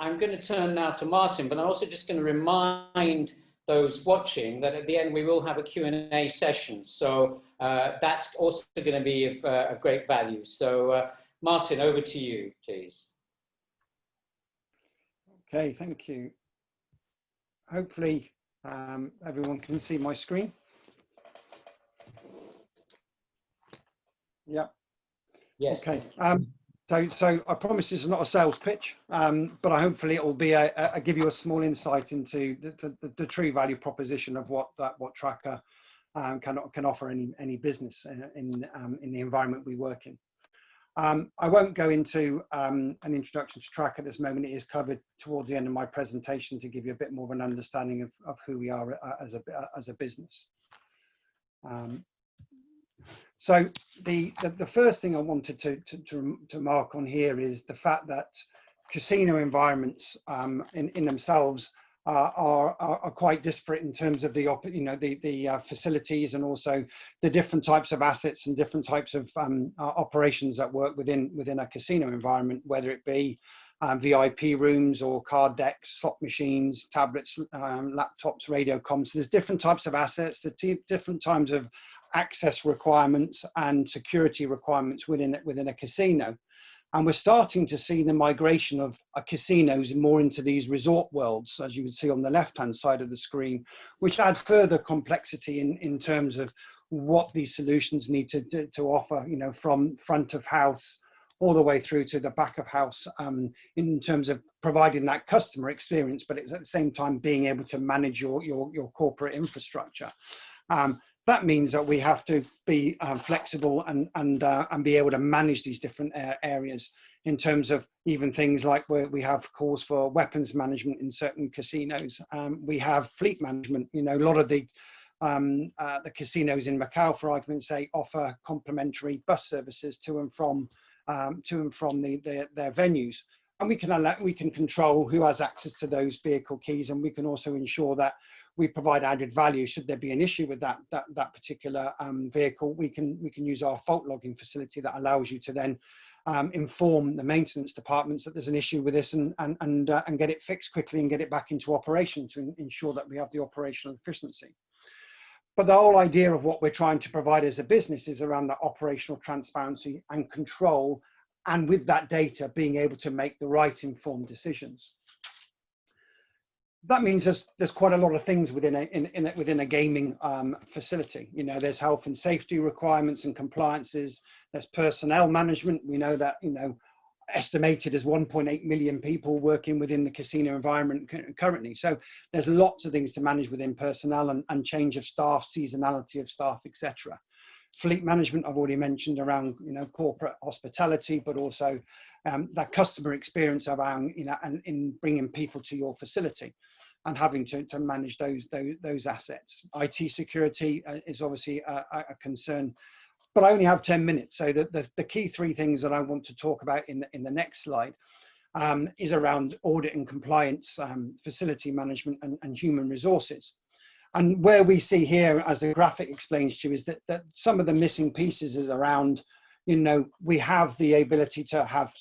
I'm going to turn now to Martin, but I'm also just going to remind those watching that at the end we will have a Q&A session. So that's also going to be of great value. So Martin, over to you, please. Okay, thank you. Hopefully everyone can see my screen. Yeah. Yes. Okay. So I promise this is not a sales pitch, but hopefully it will be give you a small insight into the true value proposition of what Tracker can offer any business in the environment we work in. I won't go into an introduction to Tracker at this moment. It is covered towards the end of my presentation to give you a bit more of an understanding of who we are as a business. So the first thing I wanted to mark on here is the fact that casino environments in themselves are quite disparate in terms of the facilities and also the different types of assets and different types of operations that work within a casino environment, whether it be VIP rooms or card decks, slot machines, tablets, laptops, radio comms. So there's different types of assets, different types of access requirements and security requirements within a casino. And we're starting to see the migration of casinos more into these resort worlds, as you would see on the left-hand side of the screen, which add further complexity in terms of what these solutions need to offer, from front of house all the way through to the back of house, in terms of providing that customer experience, but it's at the same time being able to manage your corporate infrastructure. That means that we have to be flexible and be able to manage these different areas in terms of even things like where we have calls for weapons management in certain casinos. We have fleet management. A lot of the casinos in Macau, for argument's sake, offer complimentary bus services to and from their venues. And we can control who has access to those vehicle keys, and we can also ensure that we provide added value. Should there be an issue with that particular vehicle, we can use our fault logging facility that allows you to then inform the maintenance departments that there's an issue with this and get it fixed quickly and get it back into operation to ensure that we have the operational efficiency. But the whole idea of what we're trying to provide as a business is around that operational transparency and control, and with that data being able to make the right informed decisions. That means there's quite a lot of things within a gaming facility. There's health and safety requirements and compliances. There's personnel management. We know that estimated as 1.8 million people working within the casino environment currently. So there's lots of things to manage within personnel and change of staff, seasonality of staff, etc. Fleet management, I've already mentioned, around corporate hospitality, but also that customer experience around and in bringing people to your facility and having to manage those assets. IT security is obviously a concern, but I only have 10 minutes. So the key three things that I want to talk about in the next slide is around audit and compliance, facility management, and human resources. And where we see here, as the graphic explains to you, is that some of the missing pieces is around, we have the ability to have,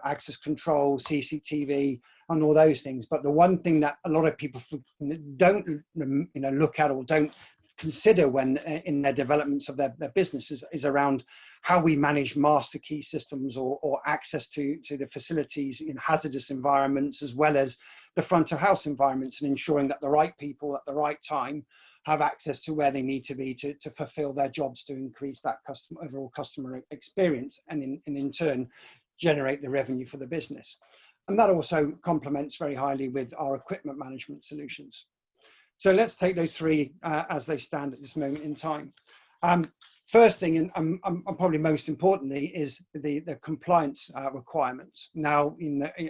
access control, CCTV, and all those things. But the one thing that a lot of people don't, look at or don't consider when in their developments of their businesses is around how we manage master key systems or access to the facilities in hazardous environments, as well as the front of house environments, and ensuring that the right people at the right time have access to where they need to be to fulfill their jobs to increase that overall customer experience and in turn generate the revenue for the business. And that also complements very highly with our equipment management solutions. So let's take those three as they stand at this moment in time. First thing, and probably most importantly, is the compliance requirements. Now,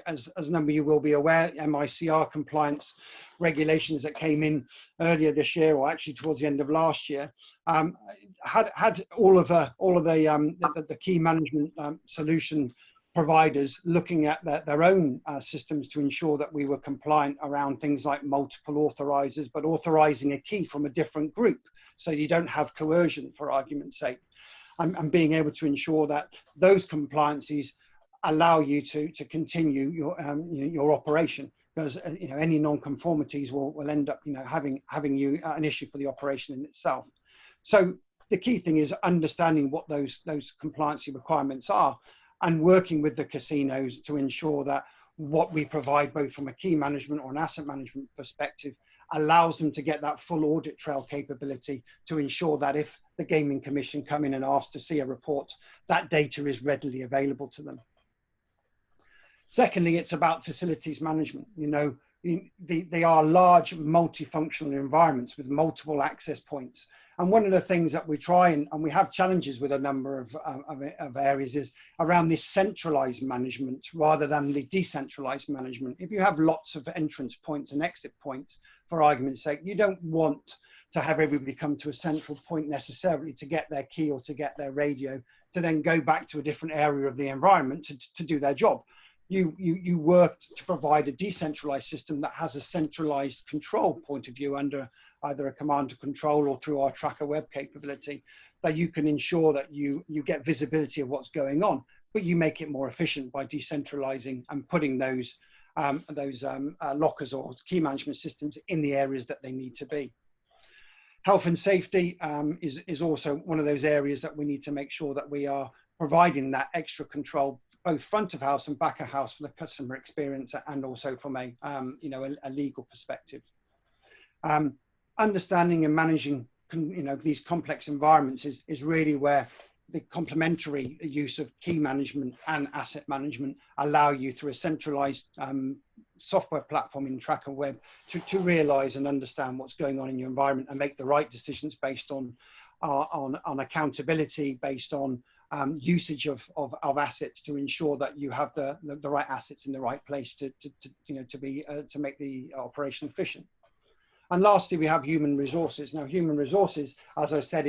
as a number of you will be aware, MICR compliance regulations that came in earlier this year, or actually towards the end of last year, had all of the key management solution providers looking at their own systems to ensure that we were compliant around things like multiple authorizers, but authorizing a key from a different group, so you don't have coercion, for argument's sake, and being able to ensure that those compliances allow you to continue your operation, because any non-conformities will end up having you an issue for the operation in itself. So the key thing is understanding what those compliance requirements are, and working with the casinos to ensure that what we provide, both from a key management or an asset management perspective, allows them to get that full audit trail capability to ensure that if the Gaming Commission come in and ask to see a report, that data is readily available to them. Secondly, it's about facilities management. They are large multifunctional environments with multiple access points. And one of the things that we try and we have challenges with a number of areas is around this centralized management rather than the decentralized management. If you have lots of entrance points and exit points, for argument's sake, you don't want to have everybody come to a central point necessarily to get their key or to get their radio, to then go back to a different area of the environment to do their job. You work to provide a decentralized system that has a centralized control point of view under either a command to control or through our tracker web capability, that you can ensure that you get visibility of what's going on, but you make it more efficient by decentralizing and putting those lockers or key management systems in the areas that they need to be. Health and safety is also one of those areas that we need to make sure that we are providing that extra control, both front of house and back of house, for the customer experience, and also from a legal perspective. Understanding and managing these complex environments is really where the complementary use of key management and asset management allow you, through a centralized software platform in Tracker Web, to realize and understand what's going on in your environment and make the right decisions based on accountability, based on usage of assets, to ensure that you have the right assets in the right place to make the operation efficient. And lastly, we have human resources. Now, human resources, as I said,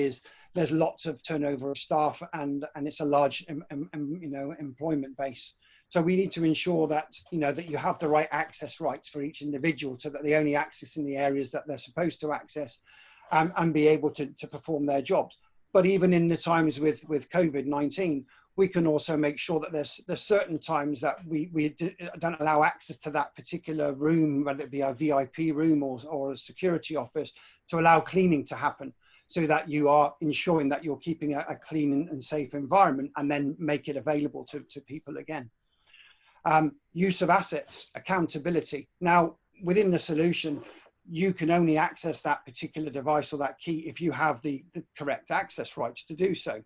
there's lots of turnover of staff, and it's a large employment base. So we need to ensure that that you have the right access rights for each individual, so that they only access in the areas that they're supposed to access, and be able to perform their jobs. But even in the times with COVID-19, we can also make sure that there's certain times that we don't allow access to that particular room, whether it be a VIP room or a security office, to allow cleaning to happen, so that you are ensuring that you're keeping a clean and safe environment, and then make it available to people again. Use of assets, accountability. Now, within the solution, you can only access that particular device or that key if you have the correct access rights to do so.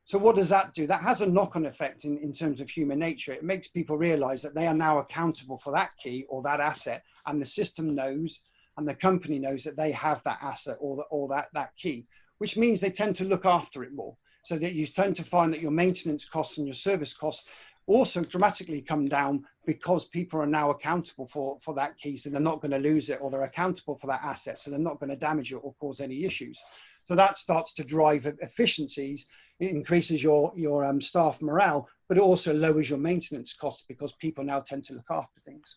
So what does that do? That has a knock-on effect in terms of human nature. It makes people realize that they are now accountable for that key or that asset, and the system knows, and the company knows, that they have that asset or that key, which means they tend to look after it more. So that you tend to find that your maintenance costs and your service costs also dramatically come down, because people are now accountable for that key, so they're not going to lose it, or they're accountable for that asset, so they're not going to damage it or cause any issues. So that starts to drive efficiencies. It increases your staff morale, but it also lowers your maintenance costs, because people now tend to look after things.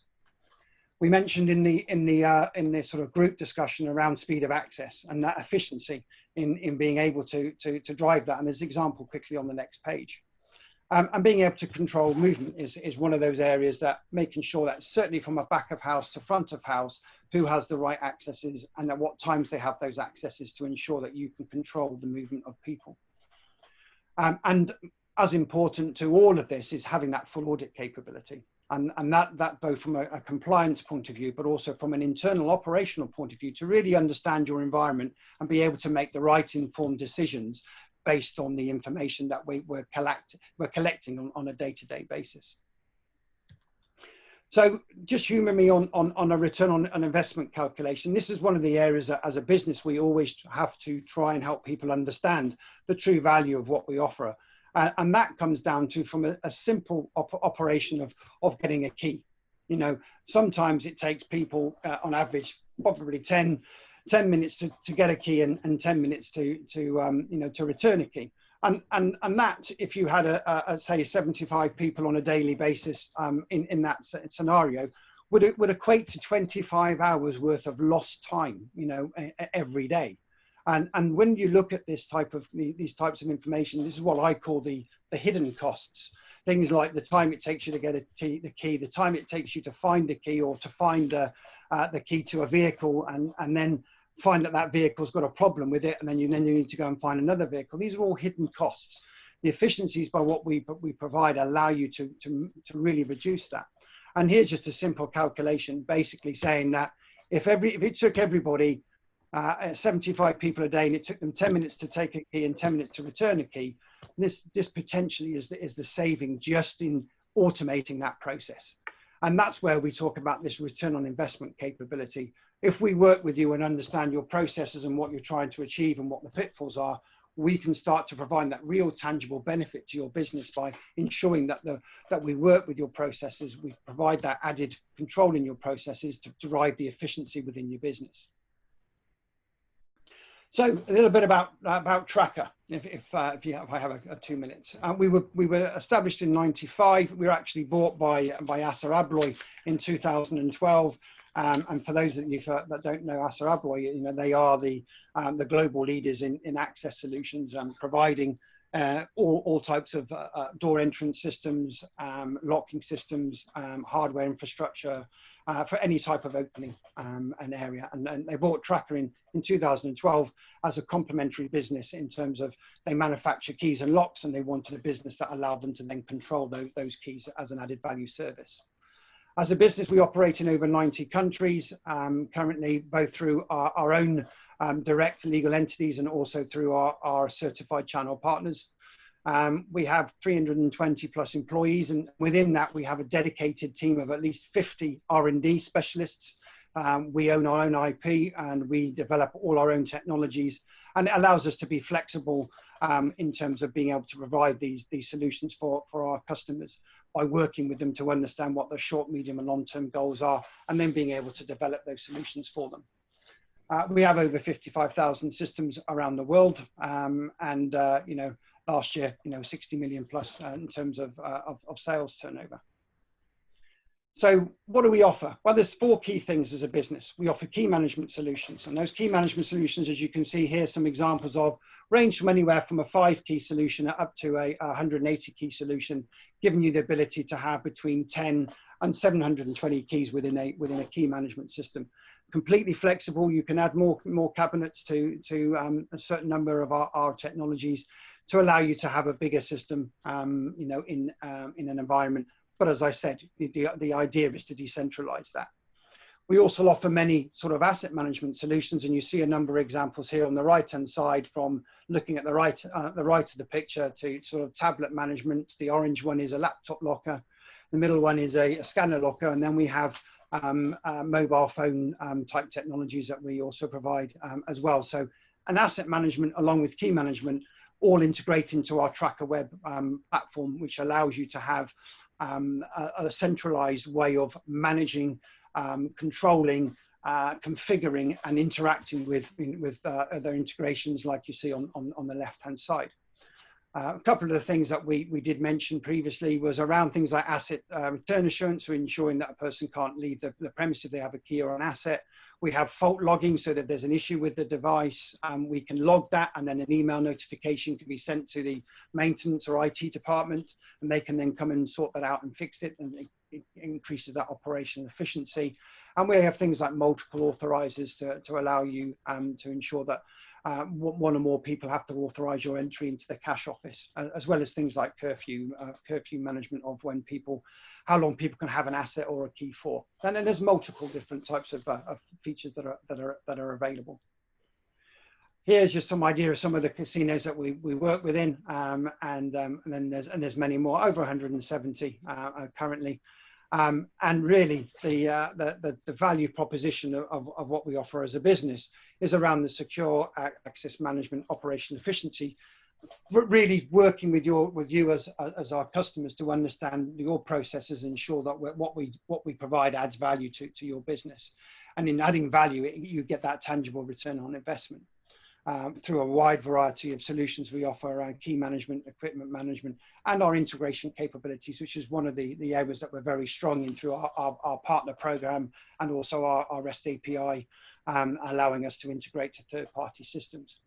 We mentioned in the sort of group discussion around speed of access and that efficiency in being able to drive that. And there's an example quickly on the next page. And being able to control movement is one of those areas, that making sure that certainly from a back of house to front of house, who has the right accesses and at what times they have those accesses, to ensure that you can control the movement of people. And as important to all of this is having that full audit capability. And that both from a compliance point of view, but also from an internal operational point of view, to really understand your environment and be able to make the right informed decisions based on the information that we're collecting on a day-to-day basis. So just humor me on a return on investment calculation. This is one of the areas that as a business we always have to try and help people understand the true value of what we offer. And that comes down to from a simple operation of getting a key. Sometimes it takes people on average probably 10 minutes to get a key and 10 minutes to return a key. And that, if you had say 75 people on a daily basis in that scenario, would equate to 25 hours worth of lost time, every day. And when you look at these types of information, this is what I call the hidden costs. things like the time it takes you to get the key, the time it takes you to find the key, or to find the key to a vehicle, and then find that that vehicle's got a problem with it, and then you need to go and find another vehicle. These are all hidden costs. The efficiencies by what we provide allow you to really reduce that. And here's just a simple calculation, basically saying that if it took everybody 75 people a day, and it took them 10 minutes to take a key and 10 minutes to return a key, this potentially is the saving just in automating that process. And that's where we talk about this return on investment capability. If we work with you and understand your processes and what you're trying to achieve and what the pitfalls are, we can start to provide that real tangible benefit to your business by ensuring that we work with your processes. We provide that added control in your processes to drive the efficiency within your business. So a little bit about Tracker, if I have 2 minutes. We were established in '95. We were actually bought by Assa Abloy in 2012. And for those of you that don't know Assa Abloy, they are the global leaders in access solutions, providing all types of door entrance systems, locking systems, hardware infrastructure for any type of opening an area. And they bought Tracker in 2012 as a complementary business, in terms of they manufacture keys and locks, and they wanted a business that allowed them to then control those keys as an added value service. As a business, we operate in over 90 countries, currently, both through our own direct legal entities and also through our certified channel partners. We have 320 plus employees, and within that we have a dedicated team of at least 50 R&D specialists. We own our own IP, and we develop all our own technologies, and it allows us to be flexible in terms of being able to provide these solutions for our customers, by working with them to understand what their short, medium and long-term goals are, and then being able to develop those solutions for them. We have over 55,000 systems around the world, and last year, 60 million plus in terms of sales turnover. So what do we offer? Well, there's 4 key things as a business. We offer key management solutions, and those key management solutions, as you can see here, some examples of, range from anywhere from a 5-key solution up to a 180-key solution, giving you the ability to have between 10 and 720 keys within a key management system. Completely flexible. You can add more cabinets to a certain number of our technologies to allow you to have a bigger system, in an environment. But as I said, the idea is to decentralize that. We also offer many sort of asset management solutions, and you see a number of examples here on the right-hand side, from looking at the right of the picture to sort of tablet management. The orange one is a laptop locker. The middle one is a scanner locker, and then we have mobile phone type technologies that we also provide as well. So an asset management along with key management all integrate into our Tracker web platform, which allows you to have a centralized way of managing, controlling, configuring and interacting with other integrations like you see on the left hand side. A couple of the things that we did mention previously was around things like asset return assurance, so ensuring that a person can't leave the premise if they have a key or an asset. We have fault logging, so that there's an issue with the device, we can log that, and then an email notification can be sent to the maintenance or IT department, and they can then come and sort that out and fix it, and it increases that operational efficiency. And we have things like multiple authorizers to allow you to ensure that one or more people have to authorize your entry into the cash office, as well as things like curfew management of how long people can have an asset or a key for. And then there's multiple different types of features that are available. Here's just some idea of some of the casinos that we work within, and then there's many more, over 170 currently. And really the value proposition of what we offer as a business is around the secure access management, operation efficiency, really working with you as our customers to understand your processes and ensure that what we provide adds value to your business. And in adding value, you get that tangible return on investment. Through a wide variety of solutions we offer around key management, equipment management, and our integration capabilities, which is one of the areas that we're very strong in through our partner program, and also our REST API, allowing us to integrate to third-party systems.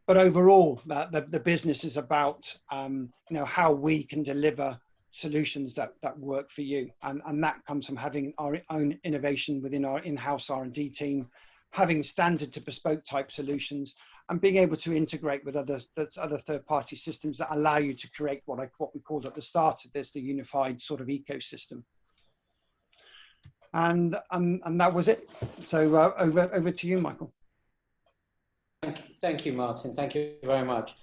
but overall, the business is about how we can deliver solutions that work for you, and that comes from having our own innovation within our in-house R&D team, having standard to bespoke type solutions, and being able to integrate with other third-party systems that allow you to create what we called at the start of this, the unified sort of ecosystem. And that was it. So over to you, Michael. Thank you, Martin. Thank you very much.